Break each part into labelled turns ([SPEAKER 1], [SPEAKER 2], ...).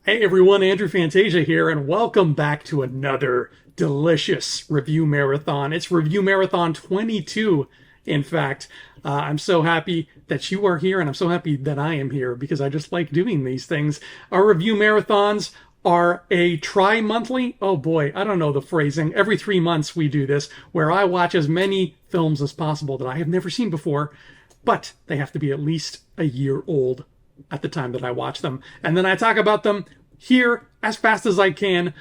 [SPEAKER 1] Hey everyone, Andrew Fantasia here, and welcome back to another delicious review marathon. It's Review Marathon 22, in fact. I'm so happy that you are here, and I'm so happy that I am here because I just like doing these things. Our review marathons are a tri-monthly, oh boy, I don't know the phrasing. Every 3 months we do this, where I watch as many films as possible that I have never seen before, but they have to be at least a year old at the time that I watch them. And then I talk about them here as fast as I can,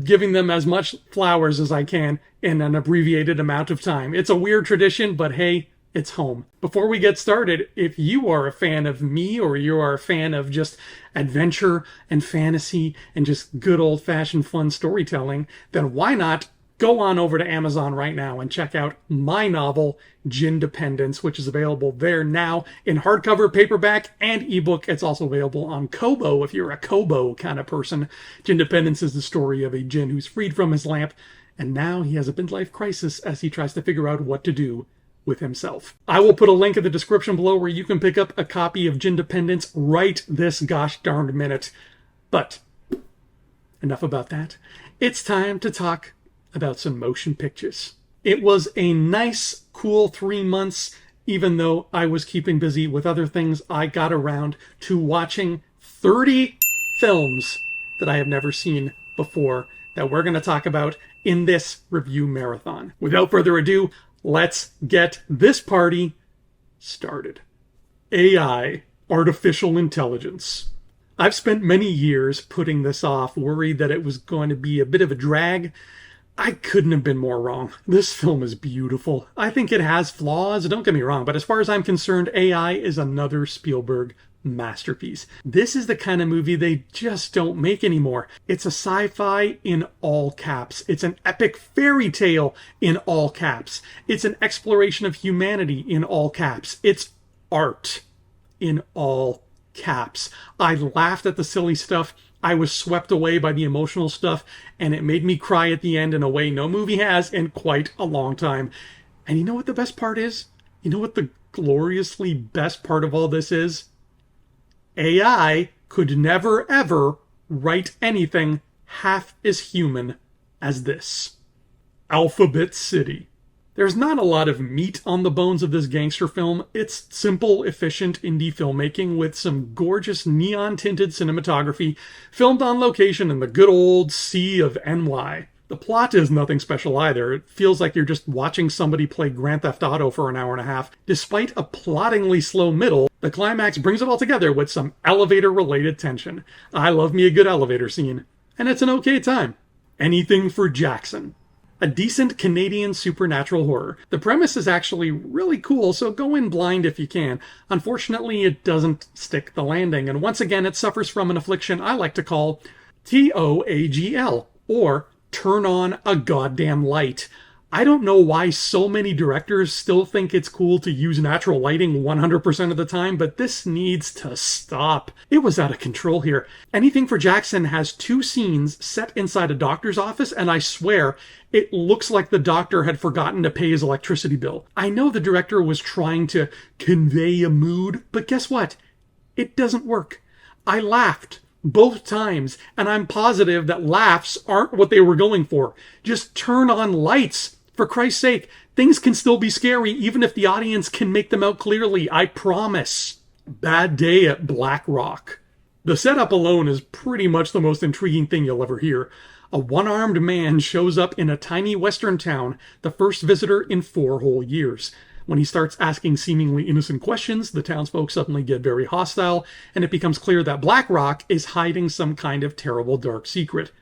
[SPEAKER 1] giving them as much flowers as I can in an abbreviated amount of time. It's a weird tradition, but hey, it's home. Before we get started, if you are a fan of me or you are a fan of just adventure and fantasy and just good old-fashioned fun storytelling, then why not go on over to Amazon right now and check out my novel, Gin-Dependence, which is available there now in hardcover, paperback, and ebook. It's also available on Kobo if you're a Kobo kind of person. Gin-Dependence is the story of a Jin who's freed from his lamp, and now he has a midlife crisis as he tries to figure out what to do with himself. I will put a link in the description below where you can pick up a copy of Gin-Dependence right this gosh darned minute. But enough about that. It's time to talk about some motion pictures. It was a nice, cool 3 months, even though I was keeping busy with other things. I got around to watching 30 films that I have never seen before that we're going to talk about in this review marathon. Without further ado, let's get this party started. AI, artificial intelligence. I've spent many years putting this off, worried that it was going to be a bit of a drag. I couldn't have been more wrong. This film is beautiful. I think it has flaws, don't get me wrong, but as far as I'm concerned, AI is another Spielberg masterpiece. This is the kind of movie they just don't make anymore. It's a sci-fi in all caps. It's an epic fairy tale in all caps. It's an exploration of humanity in all caps. It's art in all caps. I laughed at the silly stuff. I was swept away by the emotional stuff, and it made me cry at the end in a way no movie has in quite a long time. And you know what the best part is? You know what the gloriously best part of all this is? AI could never ever write anything half as human as this. Alphabet City. There's not a lot of meat on the bones of this gangster film. It's simple, efficient indie filmmaking with some gorgeous neon-tinted cinematography filmed on location in the good old Sea of NY. The plot is nothing special either. It feels like you're just watching somebody play Grand Theft Auto for an hour and a half. Despite a ploddingly slow middle, the climax brings it all together with some elevator-related tension. I love me a good elevator scene. And it's an okay time. Anything for Jackson. A decent Canadian supernatural horror. The premise is actually really cool, so go in blind if you can. Unfortunately, it doesn't stick the landing, and once again it suffers from an affliction I like to call TOAGL, or turn on a goddamn light. I don't know why so many directors still think it's cool to use natural lighting 100% of the time, but this needs to stop. It was out of control here. Anything for Jackson has 2 scenes set inside a doctor's office, and I swear, it looks like the doctor had forgotten to pay his electricity bill. I know the director was trying to convey a mood, but guess what? It doesn't work. I laughed both times, and I'm positive that laughs aren't what they were going for. Just turn on lights. For Christ's sake, things can still be scary even if the audience can make them out clearly, I promise. Bad Day at Black Rock. The setup alone is pretty much the most intriguing thing you'll ever hear. A one-armed man shows up in a tiny western town, the first visitor in 4 whole years. When he starts asking seemingly innocent questions, the townsfolk suddenly get very hostile, and it becomes clear that Black Rock is hiding some kind of terrible dark secret.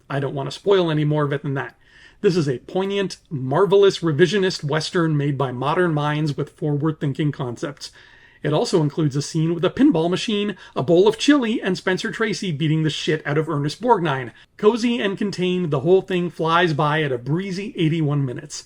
[SPEAKER 1] I don't want to spoil any more of it than that. This is a poignant, marvelous revisionist western made by modern minds with forward-thinking concepts. It also includes a scene with a pinball machine, a bowl of chili, and Spencer Tracy beating the shit out of Ernest Borgnine. Cozy and contained, the whole thing flies by at a breezy 81 minutes.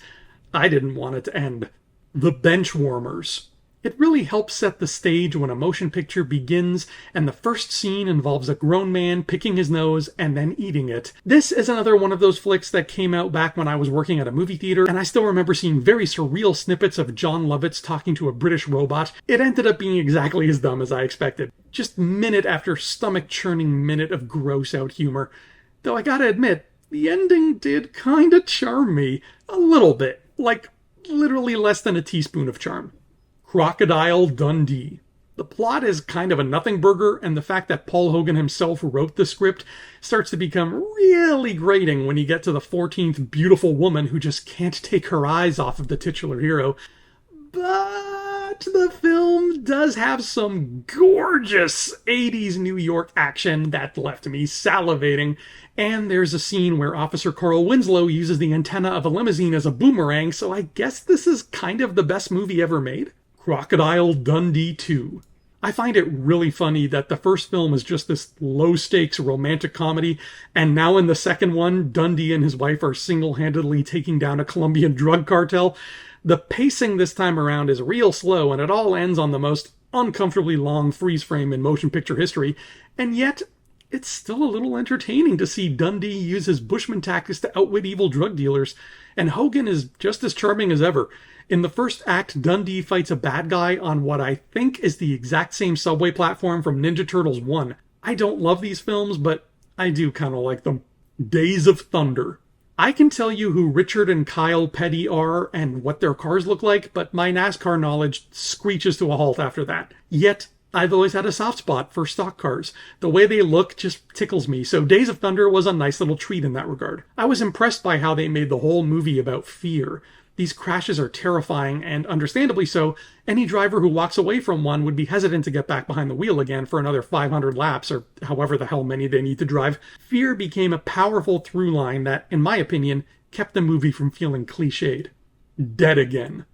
[SPEAKER 1] I didn't want it to end. The Benchwarmers. It really helps set the stage when a motion picture begins, and the first scene involves a grown man picking his nose and then eating it. This is another one of those flicks that came out back when I was working at a movie theater, and I still remember seeing very surreal snippets of John Lovitz talking to a British robot. It ended up being exactly as dumb as I expected. Just minute after stomach-churning minute of gross-out humor. Though I gotta admit, the ending did kinda charm me. A little bit. Like, literally less than a teaspoon of charm. Crocodile Dundee. The plot is kind of a nothing burger, and the fact that Paul Hogan himself wrote the script starts to become really grating when you get to the 14th beautiful woman who just can't take her eyes off of the titular hero. But the film does have some gorgeous 80s New York action that left me salivating. And there's a scene where Officer Carl Winslow uses the antenna of a limousine as a boomerang, so I guess this is kind of the best movie ever made. Crocodile Dundee 2. I find it really funny that the first film is just this low-stakes romantic comedy, and now in the second one, Dundee and his wife are single-handedly taking down a Colombian drug cartel. The pacing this time around is real slow, and it all ends on the most uncomfortably long freeze frame in motion picture history, and yet it's still a little entertaining to see Dundee use his Bushman tactics to outwit evil drug dealers, and Hogan is just as charming as ever. In the first act, Dundee fights a bad guy on what I think is the exact same subway platform from Ninja Turtles 1. I don't love these films, but I do kind of like them. Days of Thunder. I can tell you who Richard and Kyle Petty are and what their cars look like, but my NASCAR knowledge screeches to a halt after that. Yet, I've always had a soft spot for stock cars. The way they look just tickles me, so Days of Thunder was a nice little treat in that regard. I was impressed by how they made the whole movie about fear. These crashes are terrifying, and understandably so. Any driver who walks away from one would be hesitant to get back behind the wheel again for another 500 laps, or however the hell many they need to drive. Fear became a powerful through line that, in my opinion, kept the movie from feeling cliched. Dead Again.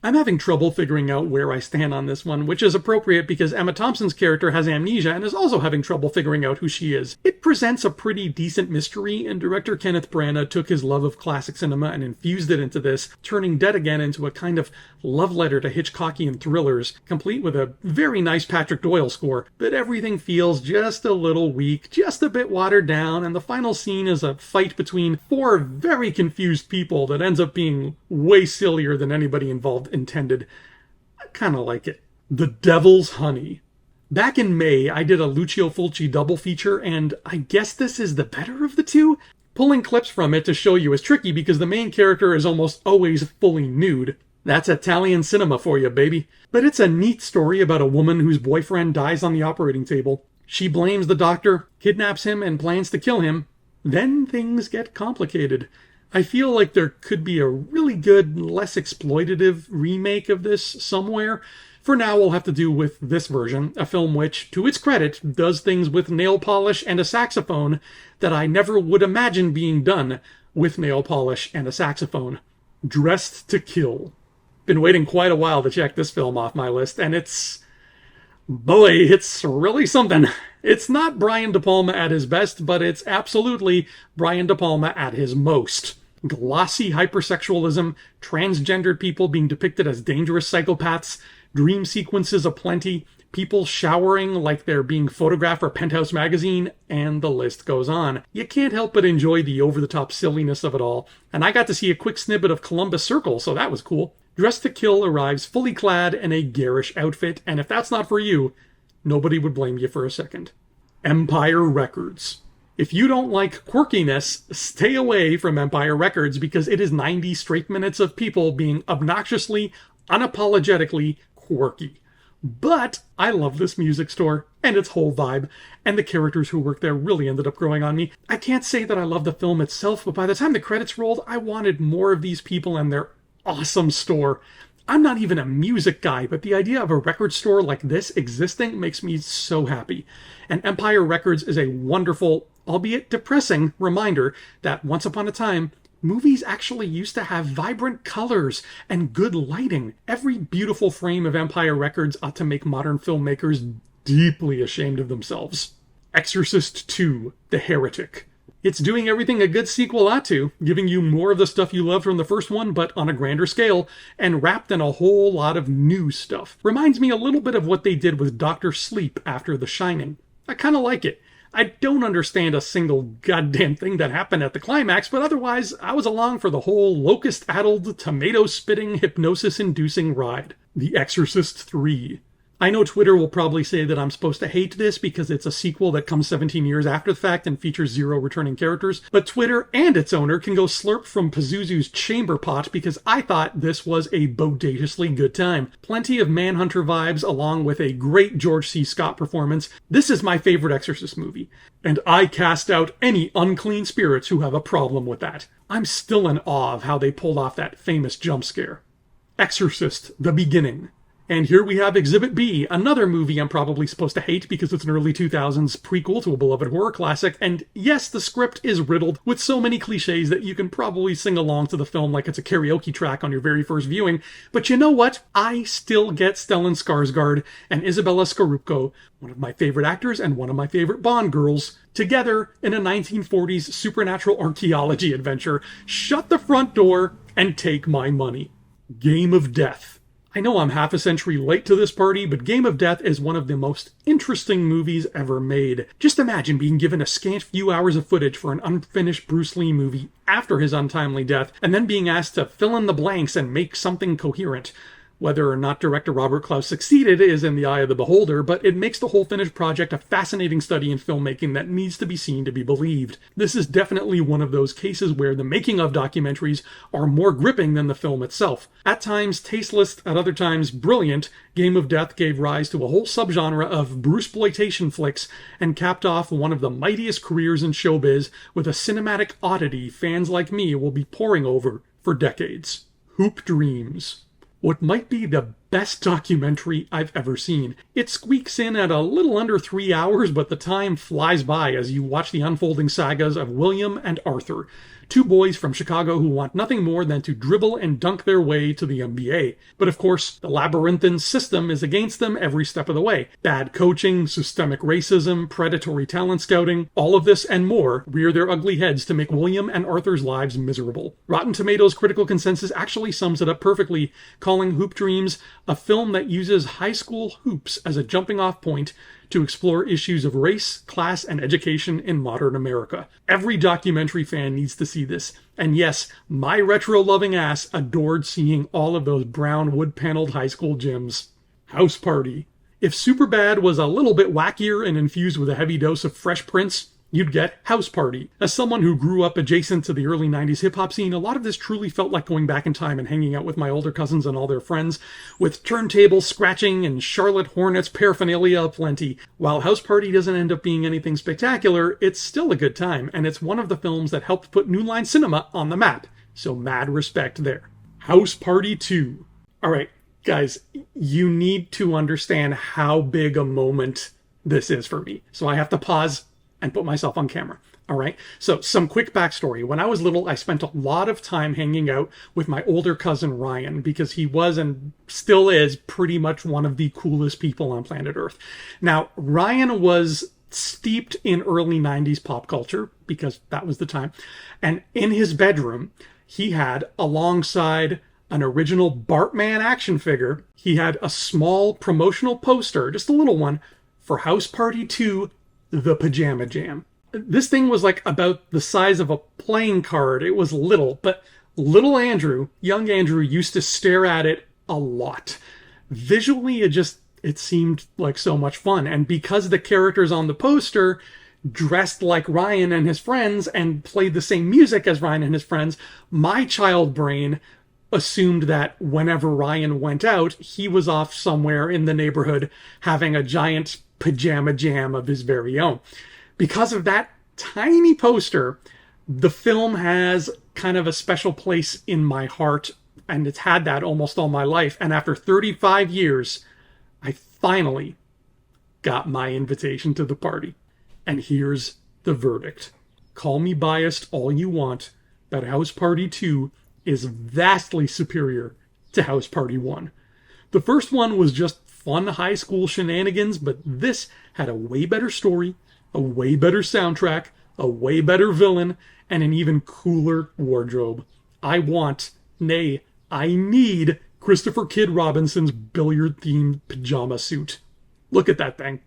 [SPEAKER 1] I'm having trouble figuring out where I stand on this one, which is appropriate because Emma Thompson's character has amnesia and is also having trouble figuring out who she is. It presents a pretty decent mystery, and director Kenneth Branagh took his love of classic cinema and infused it into this, turning Dead Again into a kind of love letter to Hitchcockian thrillers, complete with a very nice Patrick Doyle score. But everything feels just a little weak, just a bit watered down, and the final scene is a fight between four very confused people that ends up being way sillier than anybody involved intended. I kind of like it. The Devil's Honey. Back in May, I did a Lucio Fulci double feature, and I guess this is the better of the two? Pulling clips from it to show you is tricky because the main character is almost always fully nude. That's Italian cinema for you, baby. But it's a neat story about a woman whose boyfriend dies on the operating table. She blames the doctor, kidnaps him, and plans to kill him. Then things get complicated. I feel like there could be a really good, less exploitative remake of this somewhere. For now, we'll have to do with this version, a film which, to its credit, does things with nail polish and a saxophone that I never would imagine being done with nail polish and a saxophone. Dressed to Kill. Been waiting quite a while to check this film off my list, and it's really something. It's not Brian De Palma at his best, but it's absolutely Brian De Palma at his most. Glossy hypersexualism, transgendered people being depicted as dangerous psychopaths, dream sequences aplenty, people showering like they're being photographed for Penthouse magazine, and the list goes on. You can't help but enjoy the over-the-top silliness of it all, and I got to see a quick snippet of Columbus Circle, so that was cool. Dressed to Kill arrives fully clad in a garish outfit, and if that's not for you, nobody would blame you for a second. Empire Records. If you don't like quirkiness, stay away from Empire Records because it is 90 straight minutes of people being obnoxiously, unapologetically quirky. But I love this music store and its whole vibe, and the characters who work there really ended up growing on me. I can't say that I love the film itself, but by the time the credits rolled, I wanted more of these people and their awesome store. I'm not even a music guy, but the idea of a record store like this existing makes me so happy. And Empire Records is a wonderful, albeit depressing, reminder that once upon a time, movies actually used to have vibrant colors and good lighting. Every beautiful frame of Empire Records ought to make modern filmmakers deeply ashamed of themselves. Exorcist II: The Heretic. It's doing everything a good sequel ought to, giving you more of the stuff you loved from the first one, but on a grander scale, and wrapped in a whole lot of new stuff. Reminds me a little bit of what they did with Dr. Sleep after The Shining. I kind of like it. I don't understand a single goddamn thing that happened at the climax, but otherwise, I was along for the whole locust-addled, tomato-spitting, hypnosis-inducing ride. The Exorcist 3. I know Twitter will probably say that I'm supposed to hate this because it's a sequel that comes 17 years after the fact and features 0 returning characters, but Twitter and its owner can go slurp from Pazuzu's chamber pot because I thought this was a bodaciously good time. Plenty of Manhunter vibes along with a great George C. Scott performance. This is my favorite Exorcist movie, and I cast out any unclean spirits who have a problem with that. I'm still in awe of how they pulled off that famous jump scare. Exorcist: The Beginning. And here we have Exhibit B, another movie I'm probably supposed to hate because it's an early 2000s prequel to a beloved horror classic, and yes, the script is riddled with so many cliches that you can probably sing along to the film like it's a karaoke track on your very first viewing, but you know what? I still get Stellan Skarsgård and Isabella Scorupco, one of my favorite actors and one of my favorite Bond girls, together in a 1940s supernatural archaeology adventure. Shut the front door and take my money. Game of Death. I know I'm half a century late to this party, but Game of Death is one of the most interesting movies ever made. Just imagine being given a scant few hours of footage for an unfinished Bruce Lee movie after his untimely death, and then being asked to fill in the blanks and make something coherent. Whether or not director Robert Klaus succeeded is in the eye of the beholder, but it makes the whole finished project a fascinating study in filmmaking that needs to be seen to be believed. This is definitely one of those cases where the making of documentaries are more gripping than the film itself. At times tasteless, at other times brilliant, Game of Death gave rise to a whole subgenre of Bruceploitation flicks and capped off one of the mightiest careers in showbiz with a cinematic oddity fans like me will be poring over for decades. Hoop Dreams. What might be the best documentary I've ever seen. It squeaks in at a little under 3 hours, but the time flies by as you watch the unfolding sagas of William and Arthur, 2 boys from Chicago who want nothing more than to dribble and dunk their way to the NBA. But of course, the labyrinthine system is against them every step of the way. Bad coaching, systemic racism, predatory talent scouting, all of this and more rear their ugly heads to make William and Arthur's lives miserable. Rotten Tomatoes critical consensus actually sums it up perfectly, calling Hoop Dreams a film that uses high school hoops as a jumping off point to explore issues of race, class, and education in modern America. Every documentary fan needs to see this. And yes, my retro-loving ass adored seeing all of those brown wood-paneled high school gyms. House Party. If Superbad was a little bit wackier and infused with a heavy dose of Fresh Prince, you'd get House Party. As someone who grew up adjacent to the early 90s hip-hop scene, a lot of this truly felt like going back in time and hanging out with my older cousins and all their friends, with turntables scratching and Charlotte Hornets paraphernalia aplenty. While House Party doesn't end up being anything spectacular, it's still a good time, and it's one of the films that helped put New Line Cinema on the map, so mad respect there. House Party 2. Alright, guys, you need to understand how big a moment this is for me, so I have to pause and put myself on camera. All right. So some quick backstory. When I was little, I spent a lot of time hanging out with my older cousin Ryan because he was and still is pretty much one of the coolest people on planet Earth. Now, Ryan was steeped in early 90s pop culture because that was the time. And in his bedroom, he had, alongside an original Bartman action figure, he had a small promotional poster, just a little one, for House Party 2, The Pajama Jam. This thing was like about the size of a playing card. It was little, but little Andrew, young Andrew, used to stare at it a lot. Visually, it seemed like so much fun. And because the characters on the poster dressed like Ryan and his friends and played the same music as Ryan and his friends, my child brain assumed that whenever Ryan went out, he was off somewhere in the neighborhood having a giant pajama jam of his very own. Because of that tiny poster, the film has kind of a special place in my heart, and it's had that almost all my life. And after 35 years, I finally got my invitation to the party. And here's the verdict. Call me biased all you want, but House Party 2 is vastly superior to House Party 1. The first one was just fun high school shenanigans, but this had a way better story, a way better soundtrack, a way better villain, and an even cooler wardrobe. I want, nay, I need Christopher Kid Robinson's billiard-themed pajama suit. Look at that thing.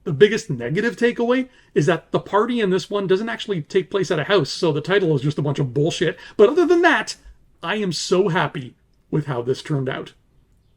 [SPEAKER 1] The biggest negative takeaway is that the party in this one doesn't actually take place at a house, so the title is just a bunch of bullshit. But other than that, I am so happy with how this turned out.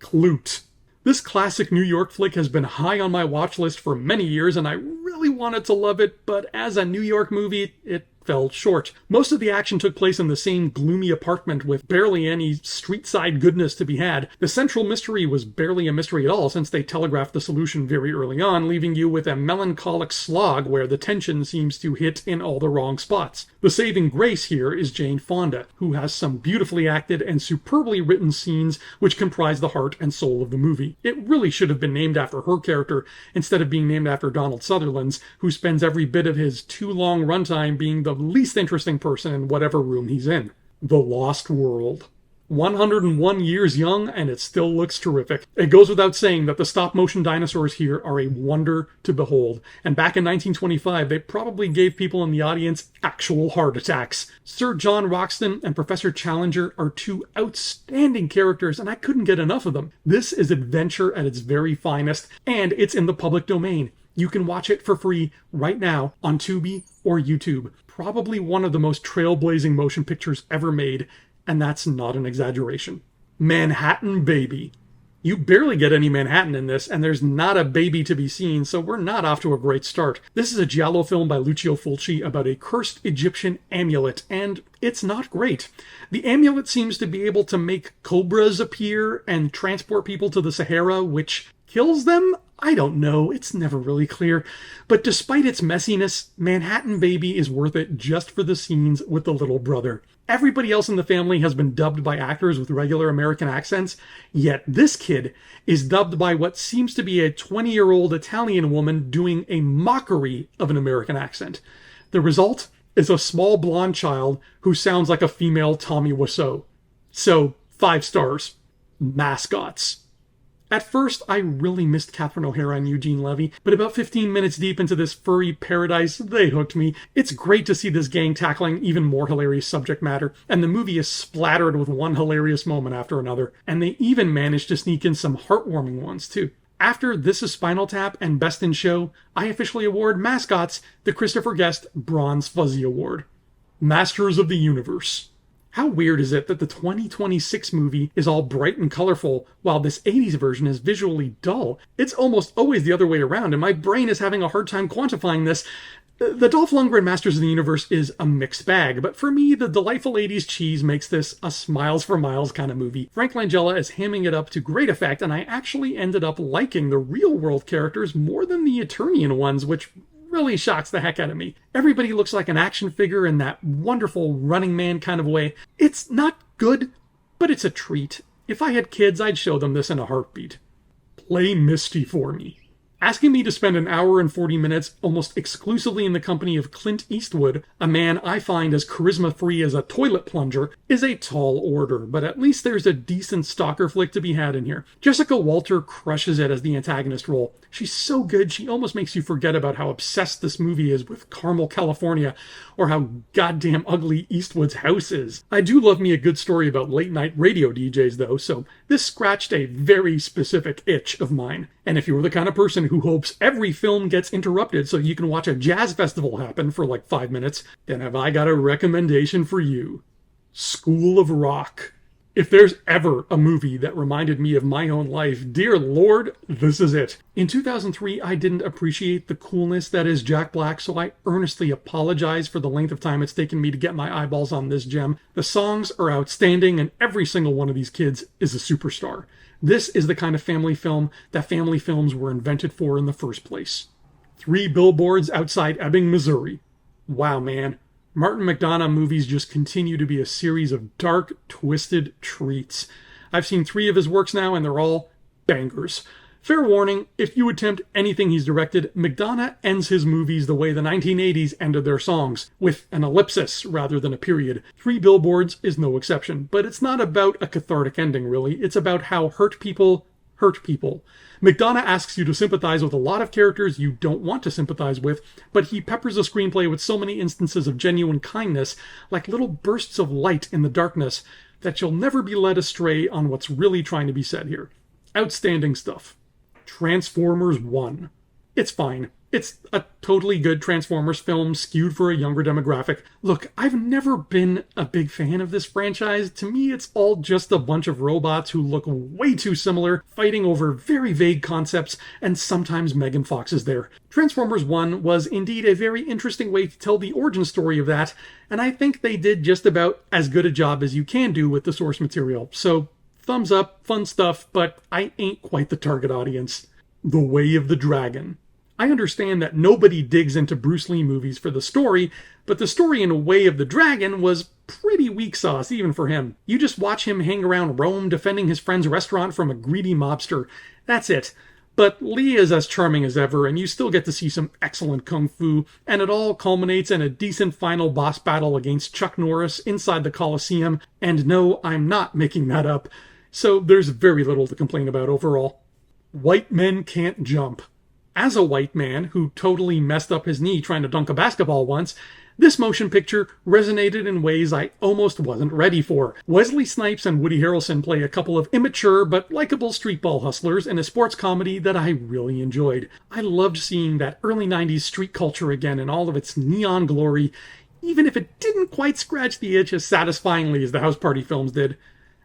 [SPEAKER 1] Clute. This classic New York flick has been high on my watch list for many years, and I really wanted to love it, but as a New York movie, it fell short. Most of the action took place in the same gloomy apartment with barely any street-side goodness to be had. The central mystery was barely a mystery at all, since they telegraphed the solution very early on, leaving you with a melancholic slog where the tension seems to hit in all the wrong spots. The saving grace here is Jane Fonda, who has some beautifully acted and superbly written scenes which comprise the heart and soul of the movie. It really should have been named after her character instead of being named after Donald Sutherland's, who spends every bit of his too long runtime being the least interesting person in whatever room he's in. The Lost World. 101 years young, and it still looks terrific. It goes without saying that the stop-motion dinosaurs here are a wonder to behold, and back in 1925, they probably gave people in the audience actual heart attacks. Sir John Roxton and Professor Challenger are two outstanding characters, and I couldn't get enough of them. This is adventure at its very finest, and it's in the public domain. You can watch it for free right now on Tubi or YouTube. Probably one of the most trailblazing motion pictures ever made, and that's not an exaggeration. Manhattan Baby. You barely get any Manhattan in this, and there's not a baby to be seen, so we're not off to a great start. This is a giallo film by Lucio Fulci about a cursed Egyptian amulet, and it's not great. The amulet seems to be able to make cobras appear and transport people to the Sahara, which kills them? I don't know, it's never really clear. But despite its messiness, Manhattan Baby is worth it just for the scenes with the little brother. Everybody else in the family has been dubbed by actors with regular American accents, yet this kid is dubbed by what seems to be a 20-year-old Italian woman doing a mockery of an American accent. The result is a small blonde child who sounds like a female Tommy Wiseau. So, 5 stars. Mascots. At first, I really missed Catherine O'Hara and Eugene Levy, but about 15 minutes deep into this furry paradise, they hooked me. It's great to see this gang tackling even more hilarious subject matter, and the movie is splattered with one hilarious moment after another, and they even managed to sneak in some heartwarming ones, too. After This Is Spinal Tap and Best in Show, I officially award Mascots the Christopher Guest Bronze Fuzzy Award. Masters of the Universe. How weird is it that the 2026 movie is all bright and colorful, while this 80s version is visually dull? It's almost always the other way around, and my brain is having a hard time quantifying this. The Dolph Lundgren Masters of the Universe is a mixed bag, but for me, the delightful 80s cheese makes this a smiles for miles kind of movie. Frank Langella is hamming it up to great effect, and I actually ended up liking the real-world characters more than the Eternian ones, which really shocks the heck out of me. Everybody looks like an action figure in that wonderful Running Man kind of way. It's not good, but it's a treat. If I had kids, I'd show them this in a heartbeat. Play Misty for me. Asking me to spend an hour and 40 minutes almost exclusively in the company of Clint Eastwood, a man I find as charisma-free as a toilet plunger, is a tall order, but at least there's a decent stalker flick to be had in here. Jessica Walter crushes it as the antagonist role. She's so good, she almost makes you forget about how obsessed this movie is with Carmel, California, or how goddamn ugly Eastwood's house is. I do love me a good story about late-night radio DJs, though, so this scratched a very specific itch of mine. And if you're the kind of person who hopes every film gets interrupted so you can watch a jazz festival happen for like 5 minutes, then have I got a recommendation for you. School of Rock. If there's ever a movie that reminded me of my own life, dear Lord, this is it. In 2003, I didn't appreciate the coolness that is Jack Black, so I earnestly apologize for the length of time it's taken me to get my eyeballs on this gem. The songs are outstanding, and every single one of these kids is a superstar. This is the kind of family film that family films were invented for in the first place. 3 Billboards Outside Ebbing, Missouri. Wow, man. Martin McDonagh movies just continue to be a series of dark, twisted treats. I've seen 3 of his works now, and they're all bangers. Fair warning, if you attempt anything he's directed, McDonagh ends his movies the way the 1980s ended their songs, with an ellipsis rather than a period. 3 Billboards is no exception, but it's not about a cathartic ending, really. It's about how hurt people hurt people. McDonough asks you to sympathize with a lot of characters you don't want to sympathize with, but he peppers the screenplay with so many instances of genuine kindness, like little bursts of light in the darkness, that you'll never be led astray on what's really trying to be said here. Outstanding stuff. Transformers 1. It's fine. It's a totally good Transformers film skewed for a younger demographic. Look, I've never been a big fan of this franchise. To me, it's all just a bunch of robots who look way too similar, fighting over very vague concepts, and sometimes Megan Fox is there. Transformers 1 was indeed a very interesting way to tell the origin story of that, and I think they did just about as good a job as you can do with the source material. So, thumbs up, fun stuff, but I ain't quite the target audience. The Way of the Dragon. I understand that nobody digs into Bruce Lee movies for the story, but the story in Way of the Dragon was pretty weak sauce even for him. You just watch him hang around Rome defending his friend's restaurant from a greedy mobster. That's it. But Lee is as charming as ever, and you still get to see some excellent kung fu, and it all culminates in a decent final boss battle against Chuck Norris inside the Colosseum, and no, I'm not making that up. So there's very little to complain about overall. White Men Can't Jump. As a white man who totally messed up his knee trying to dunk a basketball once, this motion picture resonated in ways I almost wasn't ready for. Wesley Snipes and Woody Harrelson play a couple of immature but likable streetball hustlers in a sports comedy that I really enjoyed. I loved seeing that early 90s street culture again in all of its neon glory, even if it didn't quite scratch the itch as satisfyingly as the House Party films did.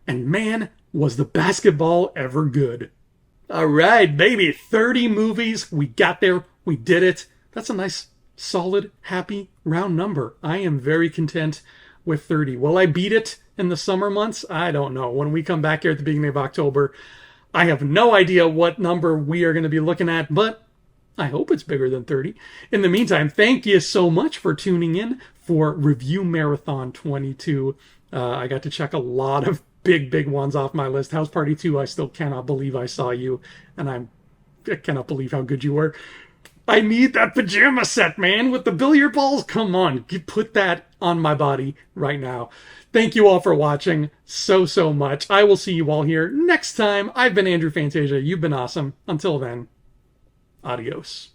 [SPEAKER 1] And man, was the basketball ever good. All right, baby, 30 movies. We got there. We did it. That's a nice, solid, happy, round number. I am very content with 30. Will I beat it in the summer months? I don't know. When we come back here at the beginning of October, I have no idea what number we are going to be looking at, but I hope it's bigger than 30. In the meantime, thank you so much for tuning in for Review Marathon 22. I got to check a lot of big ones off my list. House Party 2, I still cannot believe I saw you, and I cannot believe how good you were. I need that pajama set, man, with the billiard balls. Come on, put that on my body right now. Thank you all for watching so much. I will see you all here next time. I've been Andrew Fantasia. You've been awesome. Until then, adios.